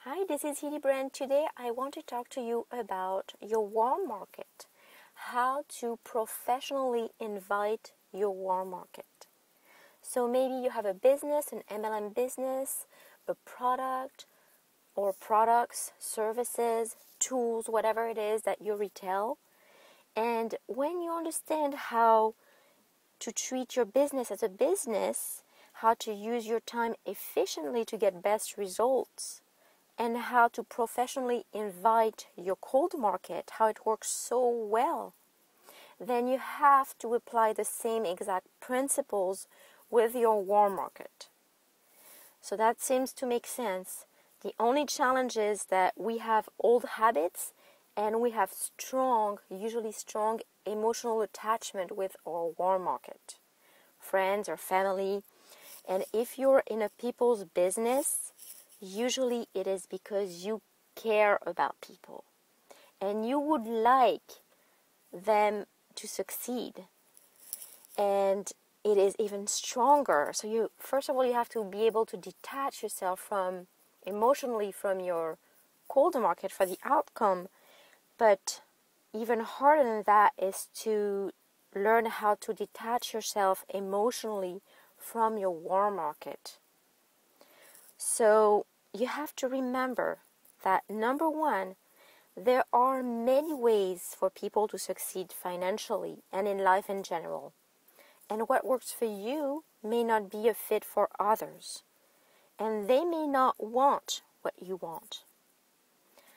Hi, this is Hilly Brand. Today I want to talk to you about your warm market. How to professionally invite your warm market. So maybe you have a business, an MLM business, a product or products, services, tools, whatever it is that you retail. And when you understand how to treat your business as a business, how to use your time efficiently to get best results, and how to professionally invite your cold market, how it works so well, then you have to apply the same exact principles with your warm market. So that seems to make sense. The only challenge is that we have old habits and we have usually strong emotional attachment with our warm market, friends or family. And if you're in a people's business, usually it is because you care about people and you would like them to succeed. And it is even stronger. So first of all, you have to be able to detach yourself emotionally from your cold market for the outcome. But even harder than that is to learn how to detach yourself emotionally from your warm market. So you have to remember that, number one, there are many ways for people to succeed financially and in life in general. And what works for you may not be a fit for others. And they may not want what you want.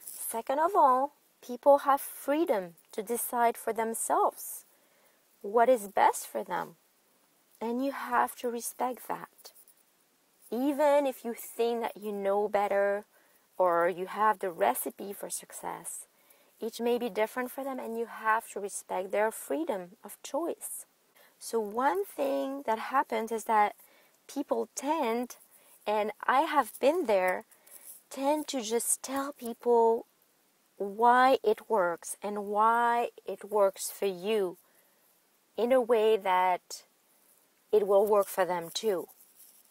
Second of all, people have freedom to decide for themselves what is best for them. And you have to respect that. Even if you think that you know better or you have the recipe for success, each may be different for them and you have to respect their freedom of choice. So one thing that happens is that people tend, and I have been there, tend to just tell people why it works and why it works for you in a way that it will work for them too.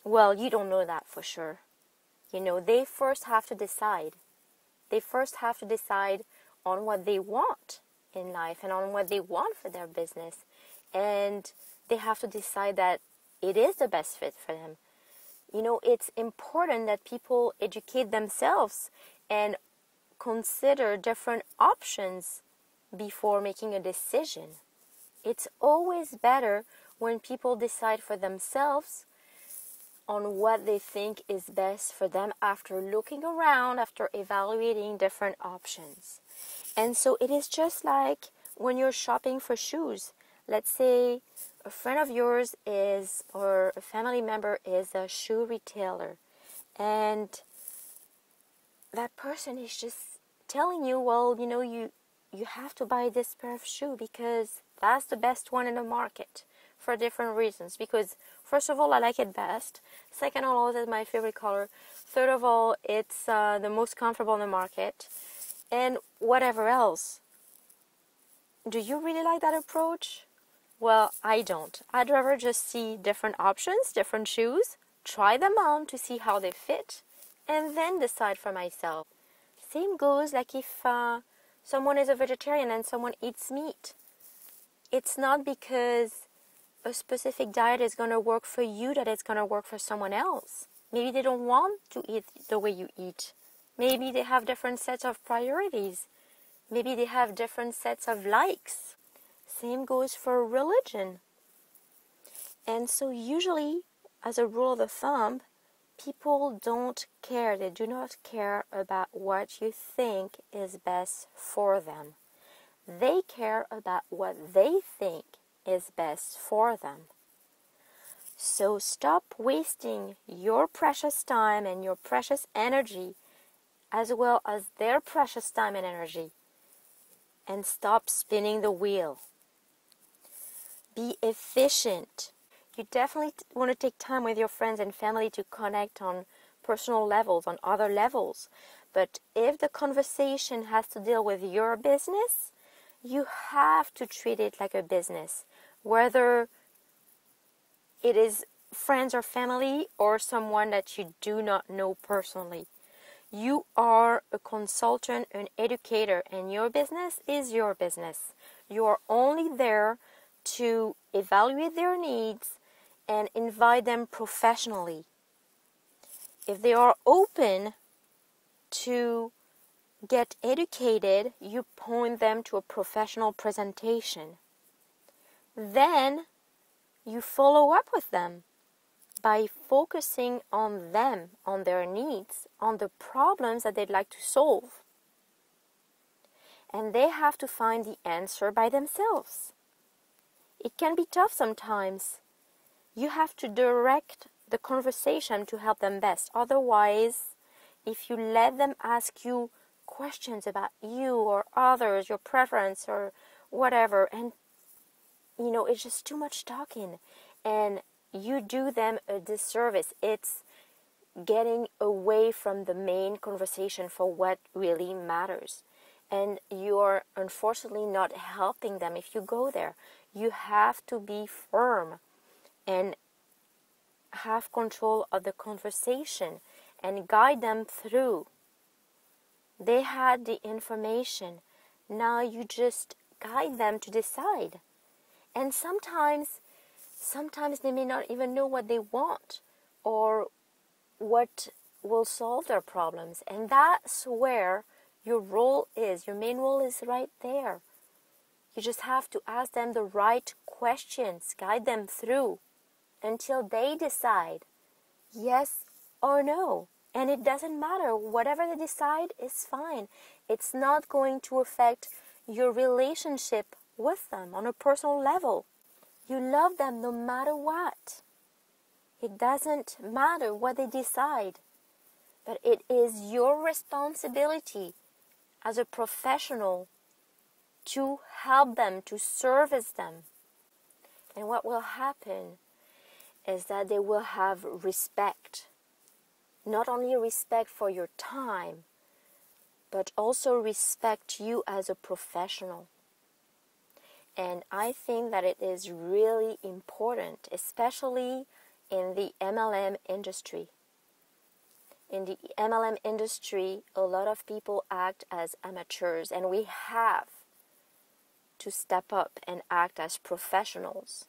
Well, you don't know that for sure. They first have to decide. They first have to decide on what they want in life and on what they want for their business. And they have to decide that it is the best fit for them. It's important that people educate themselves and consider different options before making a decision. It's always better when people decide for themselves on what they think is best for them after looking around, after evaluating different options. And so it is just like when you're shopping for shoes. Let's say a friend of yours or a family member is a shoe retailer, and that person is just telling you, well, you have to buy this pair of shoe because that's the best one in the market for different reasons. Because first of all, I like it best. Second of all, it's my favorite color. Third of all, it's the most comfortable in the market. And whatever else. Do you really like that approach? Well, I don't. I'd rather just see different options, different shoes, try them on to see how they fit, and then decide for myself. Same goes like if someone is a vegetarian and someone eats meat. It's not because a specific diet is going to work for you that it's going to work for someone else. Maybe they don't want to eat the way you eat. Maybe they have different sets of priorities. Maybe they have different sets of likes. Same goes for religion. And so usually, as a rule of thumb, people don't care. They do not care about what you think is best for them. They care about what they think is best for them. So stop wasting your precious time and your precious energy, as well as their precious time and energy, and stop spinning the wheel. Be efficient. You definitely want to take time with your friends and family to connect on personal levels, on other levels. But if the conversation has to deal with your business, you have to treat it like a business, whether it is friends or family or someone that you do not know personally. You are a consultant, an educator, and your business is your business. You are only there to evaluate their needs and invite them professionally. If they are open to get educated, you point them to a professional presentation. Then you follow up with them by focusing on them, on their needs, on the problems that they'd like to solve. And they have to find the answer by themselves. It can be tough sometimes. You have to direct the conversation to help them best. Otherwise, if you let them ask you questions about you or others, your preference or whatever, and it's just too much talking, and you do them a disservice. It's getting away from the main conversation for what really matters. And you're unfortunately not helping them if you go there. You have to be firm and have control of the conversation and guide them through. They had the information. Now you just guide them to decide. And sometimes they may not even know what they want or what will solve their problems. And that's where your main role is right there. You just have to ask them the right questions, guide them through until they decide yes or no. And it doesn't matter. Whatever they decide is fine. It's not going to affect your relationship with them on a personal level. You love them no matter what. It doesn't matter what they decide. But it is your responsibility as a professional to help them, to service them. And what will happen is that they will have respect. Not only respect for your time, but also respect you as a professional. And I think that it is really important, especially in the MLM industry. In the MLM industry, a lot of people act as amateurs, and we have to step up and act as professionals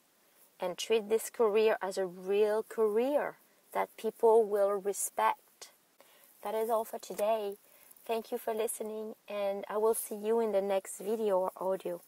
and treat this career as a real career that people will respect. That is all for today. Thank you for listening, and I will see you in the next video or audio.